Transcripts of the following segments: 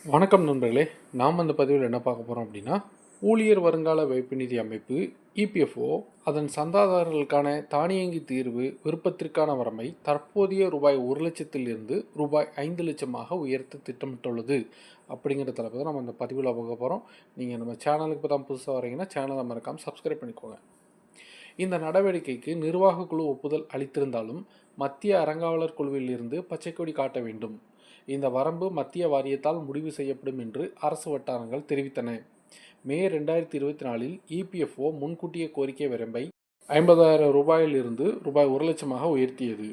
வணக்கம் நண்பர்களே. நாம் அந்த பதிவில் என்ன பார்க்க போகிறோம் அப்படின்னா, ஊழியர் வருங்கால வைப்பு நிதி அமைப்பு இபிஎஃப்ஓ அதன் சந்தாதாரர்களுக்கான தானியங்கி தீர்வு விருப்பத்திற்கான வரம்பை தற்போதைய ரூபாய் 1,00,000 ரூபாய் 5,00,000 உயர்த்த திட்டமிட்டுள்ளது அப்படிங்கிற தலைப்பு தான் நம்ம இந்த பதிவில் பார்க்க போகிறோம். நீங்கள் நம்ம சேனலுக்கு இப்போ தான் புதுசாக வரீங்கன்னா சேனலை மறக்காமல் சப்ஸ்கிரைப் பண்ணிக்கோங்க. இந்த நடவடிக்கைக்கு நிர்வாக குழு ஒப்புதல் அளித்திருந்தாலும் மத்திய அறங்காவலர் குழுவில் இருந்து பச்சைக்கொடி காட்ட வேண்டும். இந்த வரம்பு மத்திய வாரியத்தால் முடிவு செய்யப்படும் என்று அரசு வட்டாரங்கள் தெரிவித்தன. மே 2024 இபிஎஃப்ஓ முன்கூட்டிய கோரிக்கை வரம்பை 50,000 ரூபாயிலிருந்து ரூபாய் 1,00,000 உயர்த்தியது.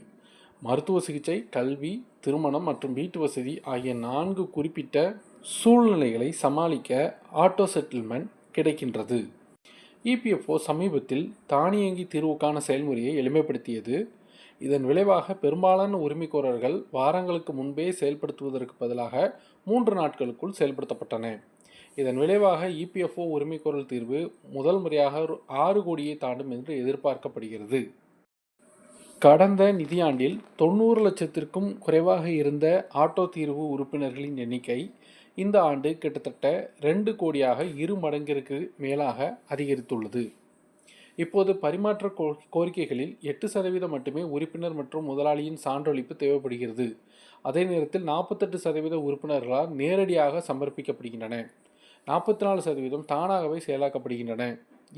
மருத்துவ சிகிச்சை, கல்வி, திருமணம் மற்றும் வீட்டு வசதி ஆகிய 4 குறிப்பிட்ட சூழ்நிலைகளை சமாளிக்க ஆட்டோ செட்டில்மெண்ட் கிடைக்கின்றது. இபிஎஃப்ஓ சமீபத்தில் தானியங்கி தீர்வுக்கான செயல்முறையை எளிமைப்படுத்தியது. இதன் விளைவாக பெரும்பாலான உரிமைகோரர்கள் வாரங்களுக்கு முன்பே செயல்படுத்துவதற்கு பதிலாக 3 நாட்களுக்குள் செயல்படுத்தப்பட்டன. இதன் விளைவாக இபிஎஃப்ஓ உரிமைகோரல் தீர்வு முதல் முறையாக 6 கோடியை தாண்டும் என்று எதிர்பார்க்கப்படுகிறது. கடந்த நிதியாண்டில் 90 லட்சத்திற்கும் குறைவாக இருந்த ஆட்டோ தீர்வு உறுப்பினர்களின் எண்ணிக்கை இந்த ஆண்டு கிட்டத்தட்ட 2 கோடியாக 2 மடங்கிற்கு மேலாக அதிகரித்துள்ளது. இப்போது பரிமாற்ற கோரிக்கைகளில் 8% மட்டுமே உறுப்பினர் மற்றும் முதலாளியின் சான்றளிப்பு தேவைப்படுகிறது. அதே நேரத்தில் 48% உறுப்பினர்களால் நேரடியாக சமர்ப்பிக்கப்படுகின்றன. 44% தானாகவே செயலாக்கப்படுகின்றன.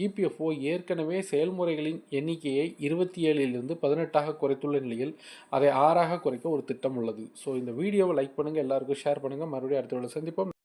இபிஎஃப்ஓ ஏற்கனவே செயல்முறைகளின் எண்ணிக்கையை 27 18 குறைத்துள்ள நிலையில் அதை 6 குறைக்க ஒரு திட்டம் உள்ளது. ஸோ இந்த வீடியோவை லைக் பண்ணுங்கள், எல்லாருக்கும் ஷேர் பண்ணுங்கள். மறுபடியும் அடுத்த வீடியோவில் சந்திப்போம்.